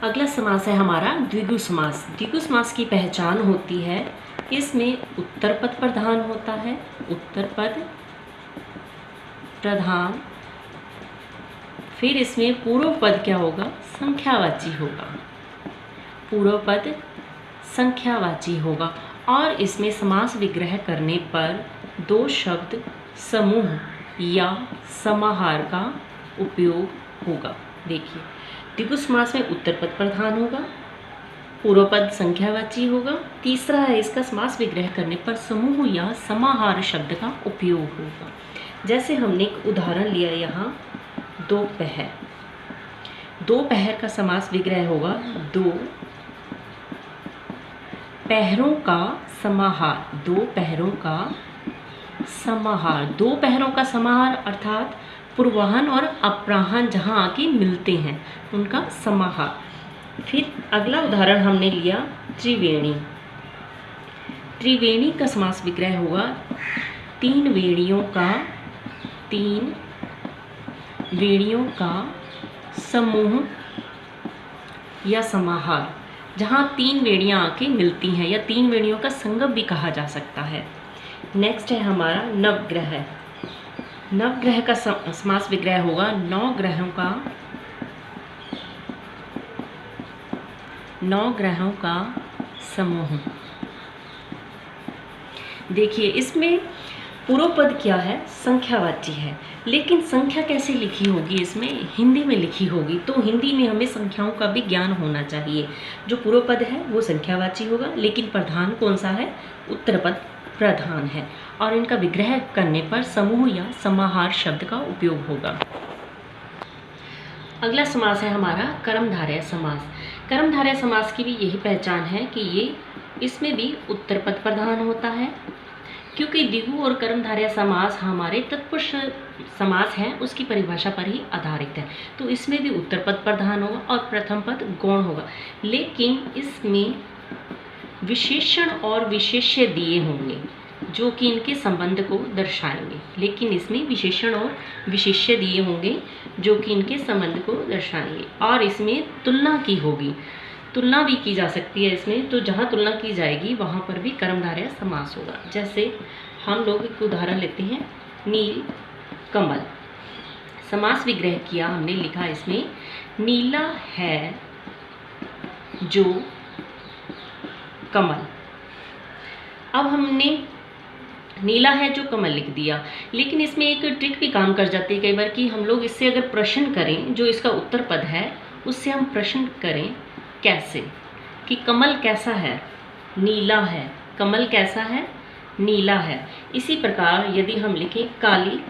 अगला समास है हमारा द्विगु समास। द्विगु समास की पहचान होती है, इसमें उत्तर पद प्रधान होता है, उत्तर पद प्रधान, फिर इसमें पूर्व पद क्या होगा, संख्यावाची होगा, पूर्व पद संख्यावाची होगा। और इसमें समास विग्रह करने पर दो शब्द समूह या समाहार का उपयोग होगा। देखिए, द्विगु समास में उत्तर पद प्रधान होगा, पूर्व पद संख्यावाची होगा, तीसरा है इसका समास विग्रह करने पर समूह या समाहार शब्द का उपयोग होगा। जैसे हमने एक उदाहरण लिया यहाँ, दोपहर, दोपहर का समास विग्रह होगा दो पहरों का समाहार, दो पहरों का समाहार, दो पहरों का समाहार अर्थात पूर्वाह्न और अपराह्न जहाँ आके मिलते हैं उनका समाहार। फिर अगला उदाहरण हमने लिया त्रिवेणी, त्रिवेणी का समास विग्रह होगा तीन वेणियों का समूह या समाहार, जहाँ तीन वेणियाँ आके मिलती हैं या तीन वेणियों का संगम भी कहा जा सकता है। नेक्स्ट है हमारा नवग्रह, नवग्रह का समास विग्रह होगा नौ ग्रहों का समूह। देखिए, इसमें पूर्व पद क्या है, संख्यावाची है, लेकिन संख्या कैसे लिखी होगी, इसमें हिंदी में लिखी होगी। तो हिंदी में हमें संख्याओं का भी ज्ञान होना चाहिए। जो पूर्व पद है वो संख्यावाची होगा, लेकिन प्रधान कौन सा है, उत्तर पद प्रधान है, और इनका विग्रह करने पर समूह या समाहार शब्द का उपयोग होगा। अगला समास है हमारा कर्मधारय समास। कर्मधारय समास की भी यही पहचान है कि इसमें भी उत्तर पद प्रधान होता है, क्योंकि द्विगु और कर्मधारय समास हमारे तत्पुरुष समास हैं उसकी परिभाषा पर ही आधारित है। तो इसमें भी उत्तर पद प्रधान होगा और प्रथम पद गौण होगा, लेकिन इसमें विशेषण और विशेष्य दिए होंगे जो कि इनके संबंध को दर्शाएंगे, लेकिन इसमें विशेषण और विशेष्य दिए होंगे जो कि इनके संबंध को दर्शाएंगे। और इसमें तुलना की होगी, तुलना भी की जा सकती है इसमें, तो जहाँ तुलना की जाएगी वहाँ पर भी कर्मधारय समास होगा। जैसे हम लोग एक उदाहरण लेते हैं, नील कमल, समास विग्रह किया हमने, लिखा इसमें नीला है जो कमल। अब हमने नीला है जो कमल लिख दिया, लेकिन इसमें एक ट्रिक भी काम कर जाती है कई बार कि हम लोग इससे अगर प्रश्न करें, जो इसका उत्तर पद है उससे हम प्रश्न करें कैसे, कि कमल कैसा है, नीला है, कमल कैसा है, नीला है। इसी प्रकार यदि हम लिखें काली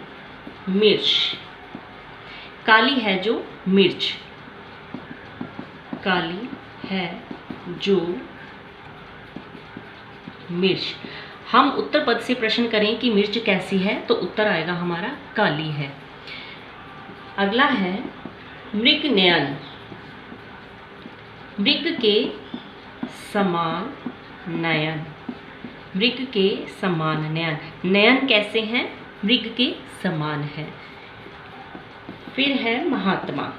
मिर्च, काली है जो मिर्च, काली है जो मिर्च, हम उत्तर पद से प्रश्न करें कि मिर्च कैसी है, तो उत्तर आएगा हमारा काली है। अगला है मृग नयन, मृग के समान नयन, मृग के समान नयन, नयन कैसे हैं, मृग के समान है। फिर है महात्मा।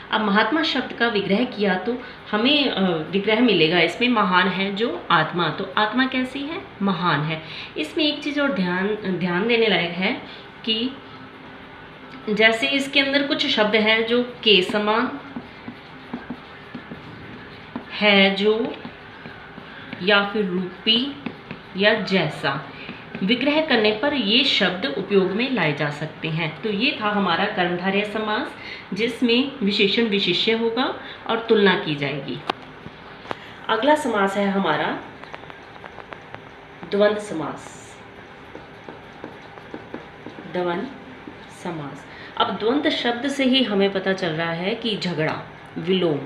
अब महात्मा शब्द का विग्रह किया तो हमें विग्रह मिलेगा इसमें महान है जो आत्मा, तो आत्मा कैसी है, महान है। इसमें एक चीज़ और ध्यान देने लायक है कि जैसे इसके अंदर कुछ शब्द हैं जो के समान है जो, या फिर रूपी या जैसा, विग्रह करने पर ये शब्द उपयोग में लाए जा सकते हैं। तो ये था हमारा कर्मधारय समास, जिसमें विशेषण विशेष्य होगा और तुलना की जाएगी। अगला समास है हमारा द्वंद्व समास, द्वंद्व समास। अब द्वंद्व शब्द से ही हमें पता चल रहा है कि झगड़ा, विलोम।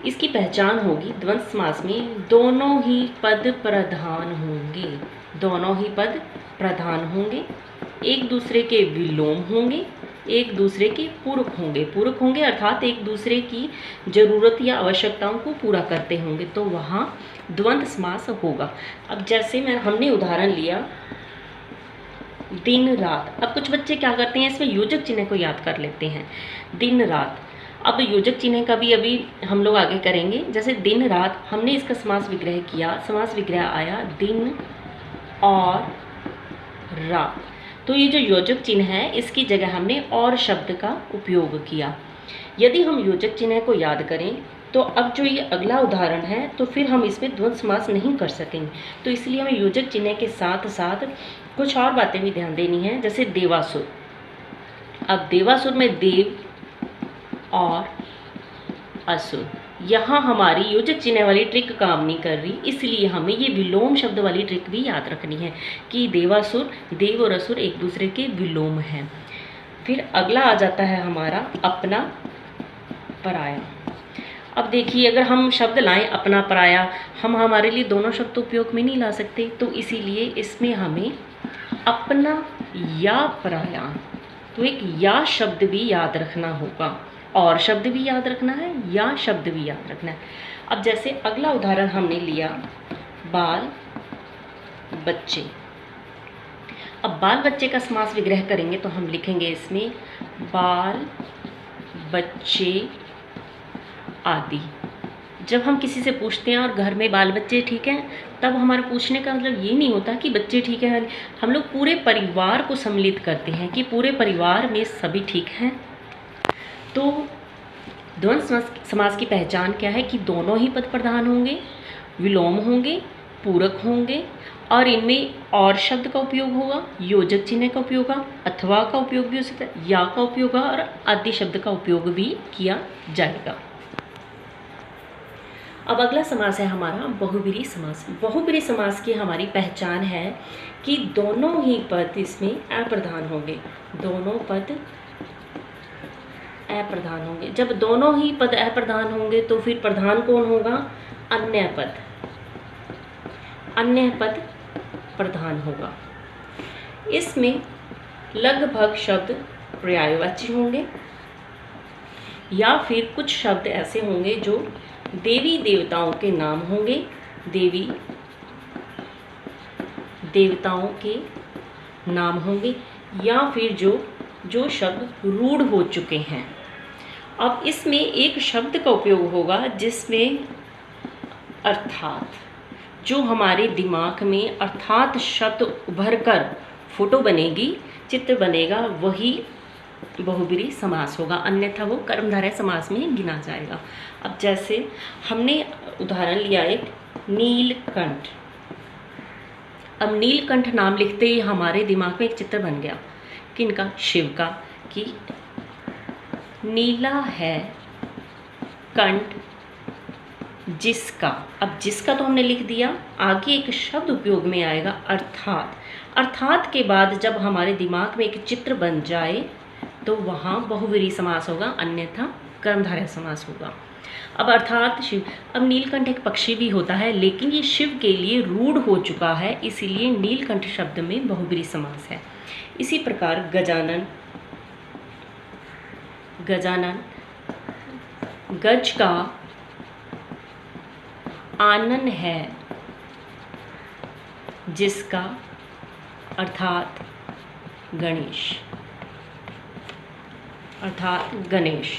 इसकी पहचान होगी, द्वंद्व समास में दोनों ही पद प्रधान होंगे, दोनों ही पद प्रधान होंगे, एक दूसरे के विलोम होंगे, एक दूसरे के पूरक होंगे, पूरक होंगे अर्थात एक दूसरे की जरूरत या आवश्यकताओं को पूरा करते होंगे, तो वहाँ द्वंद्व समास होगा। अब जैसे हमने उदाहरण लिया दिन रात। अब कुछ बच्चे क्या करते हैं, इसमें योजक चिन्ह को याद कर लेते हैं, दिन रात। अब योजक चिन्ह का भी अभी हम लोग आगे करेंगे। जैसे दिन रात, हमने इसका समास विग्रह किया, समास विग्रह आया दिन और रात। तो ये जो योजक चिन्ह है इसकी जगह हमने और शब्द का उपयोग किया। यदि हम योजक चिन्ह को याद करें तो अब जो ये अगला उदाहरण है तो फिर हम इसमें द्वंद्व समास नहीं कर सकेंगे, तो इसलिए हमें योजक चिन्ह के साथ साथ कुछ और बातें भी ध्यान देनी है। जैसे देवासुर, अब देवासुर में देव और असुर, यहाँ हमारी योजक चिन्ह वाली ट्रिक काम नहीं कर रही, इसलिए हमें ये विलोम शब्द वाली ट्रिक भी याद रखनी है कि देवासुर, देव और असुर एक दूसरे के विलोम हैं। फिर अगला आ जाता है हमारा अपना पराया। अब देखिए, अगर हम शब्द लाएं अपना पराया, हम हमारे लिए दोनों शब्द उपयोग में नहीं ला सकते, तो इसीलिए इसमें हमें अपना या पराया, तो एक या शब्द भी याद रखना होगा, और शब्द भी याद रखना है, या शब्द भी याद रखना है। अब जैसे अगला उदाहरण हमने लिया बाल बच्चे। अब बाल बच्चे का समास विग्रह करेंगे तो हम लिखेंगे इसमें बाल बच्चे आदि। जब हम किसी से पूछते हैं और घर में बाल बच्चे ठीक हैं, तब हमारे पूछने का मतलब ये नहीं होता कि बच्चे ठीक हैं, हम लोग पूरे परिवार को सम्मिलित करते हैं कि पूरे परिवार में सभी ठीक हैं। तो द्वंद्व समास की पहचान क्या है कि दोनों ही पद प्रधान होंगे, विलोम होंगे, पूरक होंगे, और इनमें और शब्द का उपयोग होगा, योजक चिन्ह का उपयोग होगा, अथवा का उपयोग भी हो सकता है, या का उपयोग होगा, और आदि शब्द का उपयोग भी किया जाएगा। अब अगला समास है हमारा बहुब्रीहि समास। बहुब्रीहि समास की हमारी पहचान है कि दोनों ही पद इसमें अप्रधान होंगे, दोनों पद अप्रधान होंगे। जब दोनों ही पद अप्रधान होंगे तो फिर प्रधान कौन होगा? अन्य पद, अन्य पद प्रधान होगा। इसमें लगभग शब्द पर्यायवाची होंगे, या फिर कुछ शब्द ऐसे होंगे जो देवी देवताओं के नाम होंगे, देवी देवताओं के नाम होंगे, या फिर जो शब्द रूढ़ हो चुके हैं। अब इसमें एक शब्द का उपयोग होगा जिसमें अर्थात, जो हमारे दिमाग में अर्थात शब्द उभर कर फोटो बनेगी, चित्र बनेगा, वही बहुब्रीहि समास होगा, अन्यथा वो कर्मधारय समास में गिना जाएगा। अब जैसे हमने उदाहरण लिया एक नीलकंठ। अब नीलकंठ नाम लिखते ही हमारे दिमाग में एक चित्र बन गया, किनका? शिव का, कि नीला है कंठ जिसका। अब जिसका तो हमने लिख दिया, आगे एक शब्द उपयोग में आएगा अर्थात। अर्थात के बाद जब हमारे दिमाग में एक चित्र बन जाए तो वहाँ बहुब्रीहि समास होगा, अन्यथा कर्मधारय समास होगा। अब अर्थात शिव, अब नीलकंठ एक पक्षी भी होता है, लेकिन ये शिव के लिए रूढ़ हो चुका है, इसीलिए नीलकंठ शब्द में बहुब्रीहि समास है। इसी प्रकार गजानन, गजानन, गज का आनन है जिसका, अर्थात गणेश, अर्थात गणेश।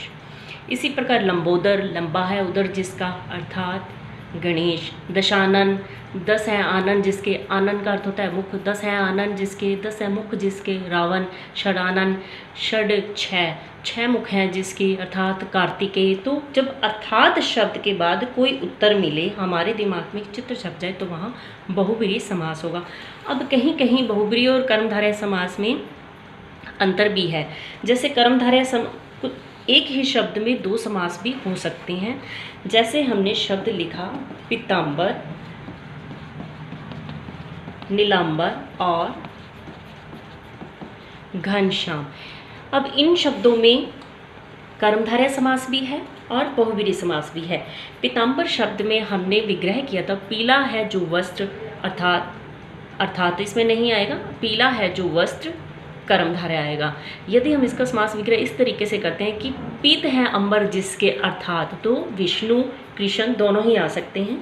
इसी प्रकार लंबोदर, लंबा है उदर जिसका, अर्थात गणेश। दशानन, 10 है आनन जिसके, आनन का अर्थ होता है मुख, 10 है आनन जिसके, 10 है मुख जिसके, रावण। षडानन, षड 6 मुख हैं जिसके, अर्थात कार्तिकेय। तो जब अर्थात शब्द के बाद कोई उत्तर मिले, हमारे दिमाग में चित्र छप जाए, तो वहाँ बहुब्रीहि समास होगा। अब कहीं कहीं बहुब्रीहि और कर्मधारय समास में अंतर भी है। जैसे कर्मधारय एक ही शब्द में 2 समास भी हो सकते हैं। जैसे हमने शब्द लिखा पीताम्बर, नीलांबर और घनश्याम। अब इन शब्दों में कर्मधारय समास भी है और बहुब्रीहि समास भी है। पीताम्बर शब्द में हमने विग्रह किया था, पीला है जो वस्त्र, अर्थात इसमें नहीं आएगा, पीला है जो वस्त्र कर्मधारय आएगा। यदि हम इसका समास विग्रह इस तरीके से करते हैं कि पीत है अंबर जिसके, अर्थात तो विष्णु कृष्ण दोनों ही आ सकते हैं,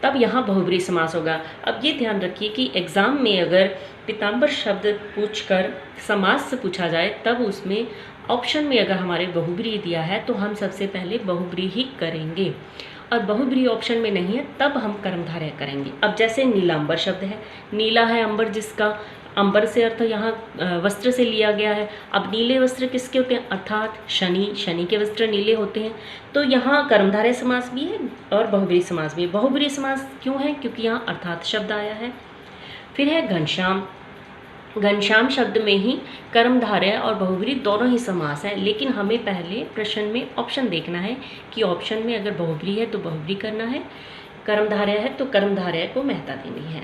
तब यहाँ बहुब्रीहि समास होगा। अब ये ध्यान रखिए कि एग्ज़ाम में अगर पीताम्बर शब्द पूछकर समास से पूछा जाए, तब उसमें ऑप्शन में अगर हमारे बहुब्रीहि दिया है तो हम सबसे पहले बहुब्रीहि करेंगे, और बहुब्रीहि ऑप्शन में नहीं है तब हम कर्मधारय करेंगे। अब जैसे नीलांबर शब्द है, नीला है अंबर, जिसका अंबर से अर्थ यहाँ वस्त्र से लिया गया है। अब नीले वस्त्र किसके होते हैं, अर्थात शनि, शनि के वस्त्र नीले होते हैं। तो यहाँ कर्मधारय समास भी है और बहुब्रीहि समास भी है। बहुब्रीहि समास क्यों है, क्योंकि यहाँ अर्थात शब्द आया है। फिर है घनश्याम। घनश्याम शब्द में ही कर्मधारय और बहुब्रीहि दोनों ही समास है, लेकिन हमें पहले प्रश्न में ऑप्शन देखना है कि ऑप्शन में अगर बहुब्रीहि है तो बहुब्रीहि करना है, कर्मधारय है तो कर्मधारय को महत्ता देनी है।